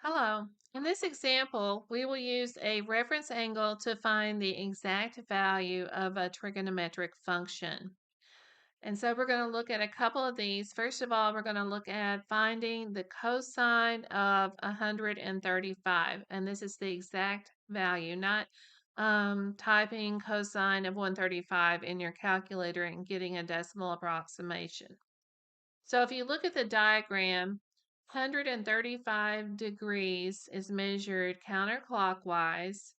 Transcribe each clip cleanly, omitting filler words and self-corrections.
Hello. In this example, we will use a reference angle to find the exact value of a trigonometric function. And so we're going to look at a couple of these. First of all, we're going to look at finding the cosine of 135. And this is the exact value, not typing cosine of 135 in your calculator and getting a decimal approximation. So if you look at the diagram, 135 degrees is measured counterclockwise.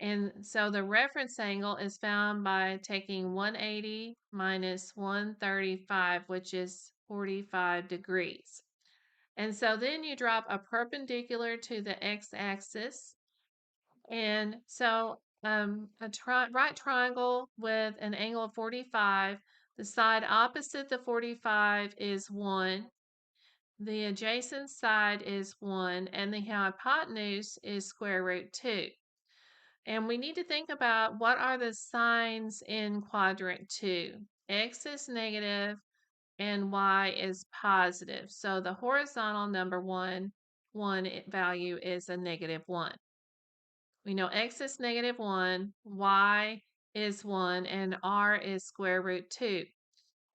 And so the reference angle is found by taking 180 minus 135, which is 45 degrees. And so then you drop a perpendicular to the x-axis. And so a right triangle with an angle of 45, the side opposite the 45 is 1. The adjacent side is 1, and the hypotenuse is square root 2. And we need to think about what are the signs in quadrant 2. X is negative and Y is positive. So the horizontal number 1 value is a negative 1. We know X is negative 1, Y is 1, and R is square root 2.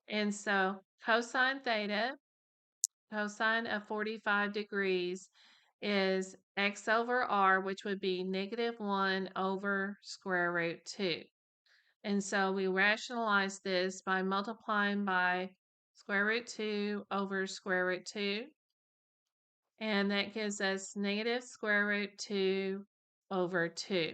And so cosine theta, cosine of 45 degrees, is x over r, which would be negative 1 over square root 2. And so we rationalize this by multiplying by square root 2 over square root 2. And that gives us negative square root 2 over 2.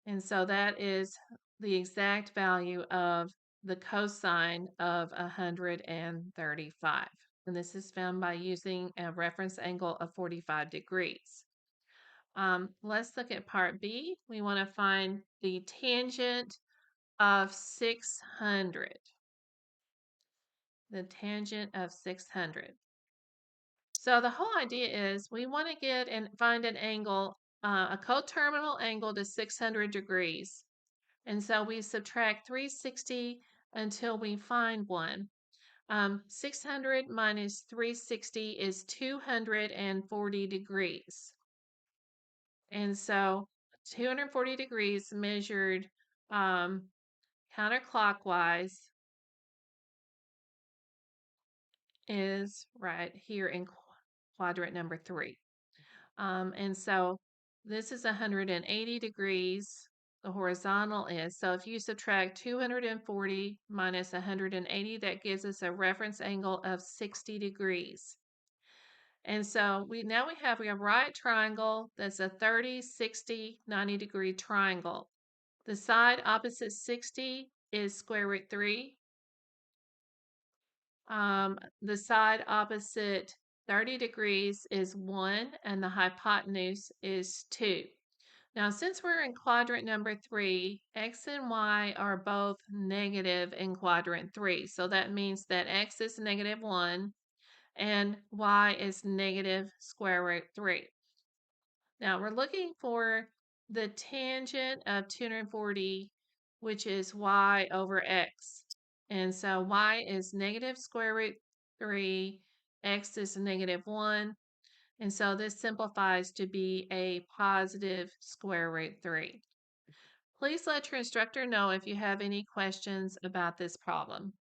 And so that is the exact value of the cosine of 135. And this is found by using a reference angle of 45 degrees. Let's look at part B. We want to find the tangent of 600. The tangent of 600. So the whole idea is we want to get and find an angle, a coterminal angle to 600 degrees. And so we subtract 360 until we find one. 600 minus 360 is 240 degrees. And so 240 degrees measured counterclockwise is right here in quadrant number 3. And so this is 180 degrees. The horizontal is. So if you subtract 240 minus 180, that gives us a reference angle of 60 degrees. And so we have a right triangle that's a 30, 60, 90 degree triangle. The side opposite 60 is square root 3. The side opposite 30 degrees is 1, and the hypotenuse is 2. Now, since we're in quadrant number 3, x and y are both negative in quadrant 3. So that means that x is negative 1 and y is negative square root 3. Now, we're looking for the tangent of 240, which is y over x. And so y is negative square root 3, x is negative 1. And so this simplifies to be a positive square root 3. Please let your instructor know if you have any questions about this problem.